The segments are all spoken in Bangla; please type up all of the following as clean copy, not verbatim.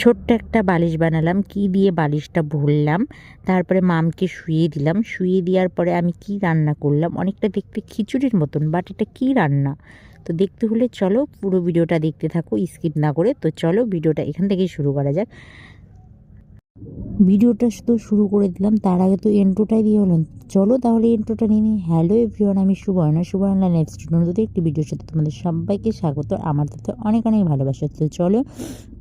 ছোট্ট একটা বালিশ বানালাম, কি দিয়ে বালিশটা ভরলাম, তারপরে মামকে শুইয়ে দিলাম। শুইয়ে দেওয়ার পরে আমি কি রান্না করলাম, অনেকটা দেখতে খিচুড়ির মতন, বাট এটা কী রান্না তো দেখতে হলে চলো পুরো ভিডিওটা দেখতে থাকো স্কিপ না করে। তো চলো ভিডিওটা এখান থেকেই শুরু করা যাক। ভিডিওটা তো শুরু করে দিলাম, তার আগে তো এন্ট্রোটাই দিয়ে হলাম। চলো তাহলে এন্ট্রোটা নিয়ে নিই। হ্যালো এভরিওয়ান, আমি সুবর্ণা নেক্সট নতুন একটি ভিডিওর সাথে তোমাদের সবাইকে স্বাগত। আমার তাতে অনেক অনেক ভালোবাসা। তো চলো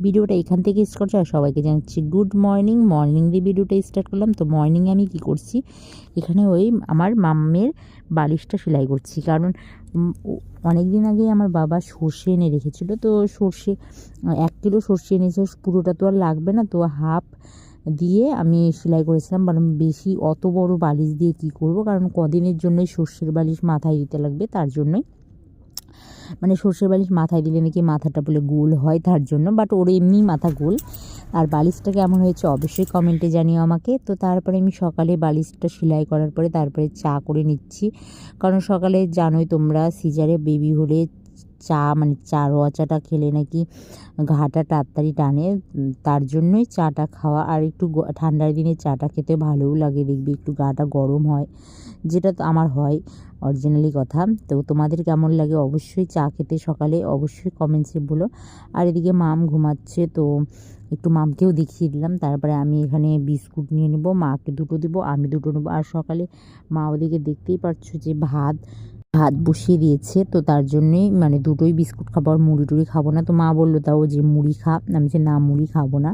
ভিডিওটা এখান থেকে স্টার্ট করা। সবাইকে জানাচ্ছি গুড মর্নিং। মর্নিং দিয়ে ভিডিওটা স্টার্ট করলাম। তো মর্নিংয়ে আমি কি করছি, এখানে ওই আমার মাম্মের বালিশটা সেলাই করছি। কারণ অনেক দিন আগে আমার বাবা সর্ষে এনে রেখেছিল, তো সর্ষে 1 কিলো সর্ষে এনেছে, পুরোটা তো আর লাগবে না, তো হাফ দিয়ে আমি সেলাই করেছিলাম। কারণ বেশি অত বড় বালিশ দিয়ে কি করব, কারণ কদিনের জন্যই সর্ষের বালিশ মাথায় দিতে লাগবে, তার জন্যই মানে সর্ষের বালিশ মাথায় দিলে নাকি মাথাটা বলে গোল হয়, তার জন্য। বাট ওর এমনি মাথা গোল। আর বালিশটা কেমন হয়েছে অবশ্যই কমেন্টে জানিও আমাকে। তো তারপরে আমি সকালে বালিশটা সেলাই করার পরে তারপরে চা করে নিচ্ছি। কারণ সকালে জানোই তোমরা, সিজারে বেবি হলে চা মানে রোয়া চাটা খেলে নাকি ঘাটা তাড়াতাড়ি টানে, তার জন্যই চাটা খাওয়া। আর একটু ঠান্ডার দিনে চাটা খেতে ভালোও লাগে, দেখবি একটু গাটা গরম হয়, যেটা তো আমার হয় অরিজিনালি কথা। তো তোমাদের কেমন লাগে অবশ্যই চা খেতে সকালে, অবশ্যই কমেন্টসে বলো। আর এদিকে মাম ঘুমাচ্ছে, তো একটু মামকেও দেখিয়ে দিলাম। তারপরে আমি এখানে বিস্কুট নিয়ে নেবো, মাকে দুটো দেবো, আমি দুটো নেবো। আর সকালে মা ওদিকে দেখতেই পাচ্ছ যে ভাত বসিয়ে দিয়েছে, তো তার জন্যেই মানে দুটোই বিস্কুট খাবো, আর মুড়ি টুড়ি খাবো না। তো মা বললো তাও যে মুড়ি খা, আমি যে না মুড়ি খাবো না।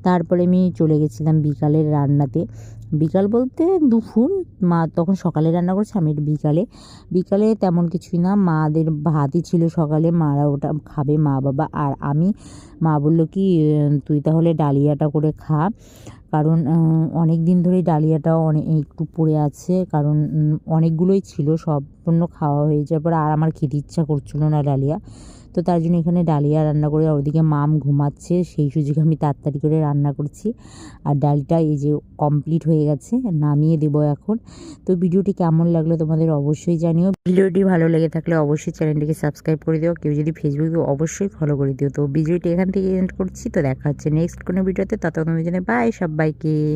তারপরে আমি চলে গেছিলাম বিকালের রান্নাতে। বিকাল বলতে দুপুর, মা তখন সকালে রান্না করেছে, আমি বিকালে তেমন কিছুই না, মাদের ভাতই ছিল সকালে, মারা ওটা খাবে মা বাবা আর আমি। মা বললো কি তুই তাহলে ডালিয়াটা করে খা, কারণ অনেক দিন ধরেই ডালিয়াটাও একটু পড়ে আছে, কারণ অনেকগুলোই ছিল, সম্পূর্ণ খাওয়া হয়ে যাওয়ার পর আর আমার খেতে ইচ্ছা করছিল না ডালিয়া। তো তার জন্য এখানে ডালিয়া রান্না করে, ওদিকে মাম ঘুমাচ্ছে, সেই সুযোগে আমি তাড়াতাড়ি করে রান্না করছি। আর ডালটা এই যে কমপ্লিট হয়ে গেছে, নামিয়ে দেবো এখন। তো ভিডিওটি কেমন লাগলো তোমাদের অবশ্যই জানিও। ভিডিওটি ভালো লেগে থাকলে অবশ্যই চ্যানেলটিকে সাবস্ক্রাইব করে দিও, কেউ যদি ফেসবুকে অবশ্যই ফলো করে দিও। তো ভিডিওটি এখান থেকে এন্ড করছি। তো দেখা হচ্ছে নেক্সট কোনো ভিডিওতে, ততক্ষণ জন্য বাই সবাইকে।